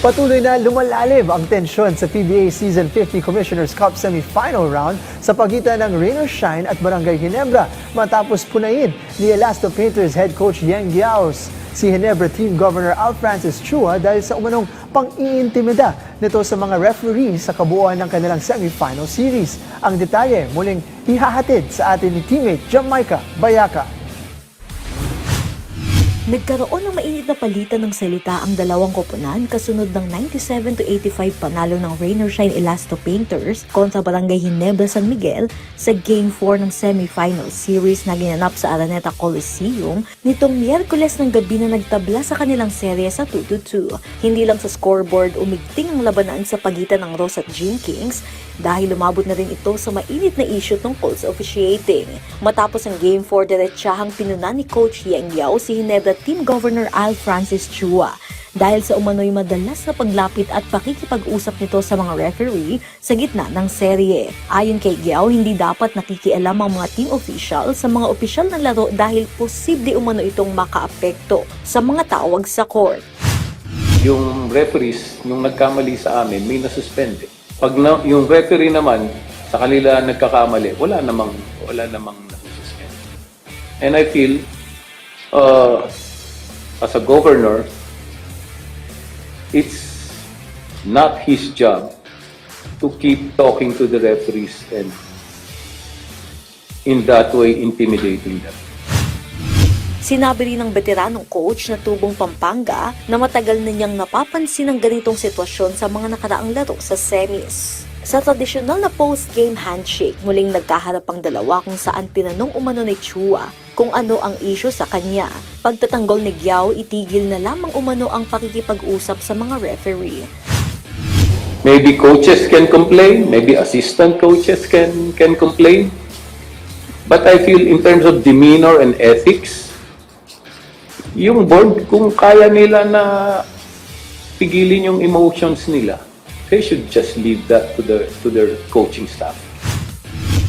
Patuloy na lumalalim ang tensyon sa PBA Season 50 Commissioner's Cup Semi-Final Round sa pagitan ng Rain or Shine at Barangay Ginebra matapos punayin ni Elasto Painters head coach Yang Giaos si Ginebra Team Governor Al Francis Chua dahil sa umanong pang-iintimida nito sa mga referees sa kabuuan ng kanilang semi-final series. Ang detalye muling ihahatid sa atin ni teammate Jamaica Bayaka. Nagkaroon ng mainit na palitan ng salita ang dalawang koponan kasunod ng 97-85 panalo ng Rain or Shine Elasto Painters kontra Barangay Ginebra San Miguel sa Game 4 ng semi-final series na ginanap sa Araneta Coliseum nitong Miyerkules ng gabi na nagtabla sa kanilang serye sa 2-2. Hindi lang sa scoreboard umigting ang labanan sa pagitan ng Rose at Gin Kings dahil lumabot na rin ito sa mainit na issue tungkol sa officiating. Matapos ang Game 4, diretsahang pinunan ni Coach Yang Yao si Ginebra Team Governor Al Francis Chua dahil sa umano'y madalas na paglapit at pakikipag-usap nito sa mga referee sa gitna ng serye. Ayon kay Giao, hindi dapat nakikialam ang mga team official sa mga opisyal ng laro dahil posible umano itong makaapekto sa mga tawag sa court. Yung referees, nung nagkamali sa amin, may nasuspende. Pag yung referee naman, sa kanila nagkakamali, wala namang nasuspende. And I feel, as a governor, it's not his job to keep talking to the referees and in that way intimidating them. Sinabi rin ng veteranong coach na Tubong Pampanga na matagal na niyang napapansin ang ganitong sitwasyon sa mga nakaraang laro sa semis. Sa tradisyonal na post-game handshake, muling nagkaharap ang dalawa kung saan tinanong umano ni Chua kung ano ang issue sa kanya. Pagtatanggol ni Giao, itigil na lamang umano ang pakikipag-usap sa mga referee. Maybe coaches can complain, maybe assistant coaches can complain. But I feel in terms of demeanor and ethics, yung board, kung kaya nila na pigilin yung emotions nila, they should just leave that to their coaching staff.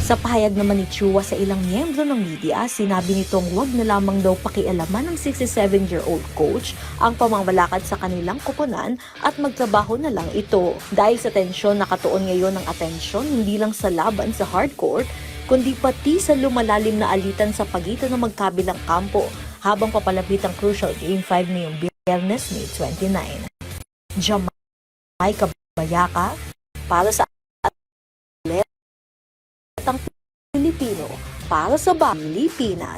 Sa pahayag naman ni Chua sa ilang miyembro ng media, sinabi nitong wag na lamang daw pakialaman ng 67-year-old coach ang pamamalakad sa kanilang koponan at magtrabaho na lang ito. Dahil sa tensyon, nakatuon ngayon ang atensyon hindi lang sa laban sa hardcourt, kundi pati sa lumalalim na alitan sa pagitan ng magkabilang kampo habang papalapit ang crucial Game 5 ngayong Biyernes, May 29. Jamaica Bayaka para sa atletang Pilipino para sa Pilipinas.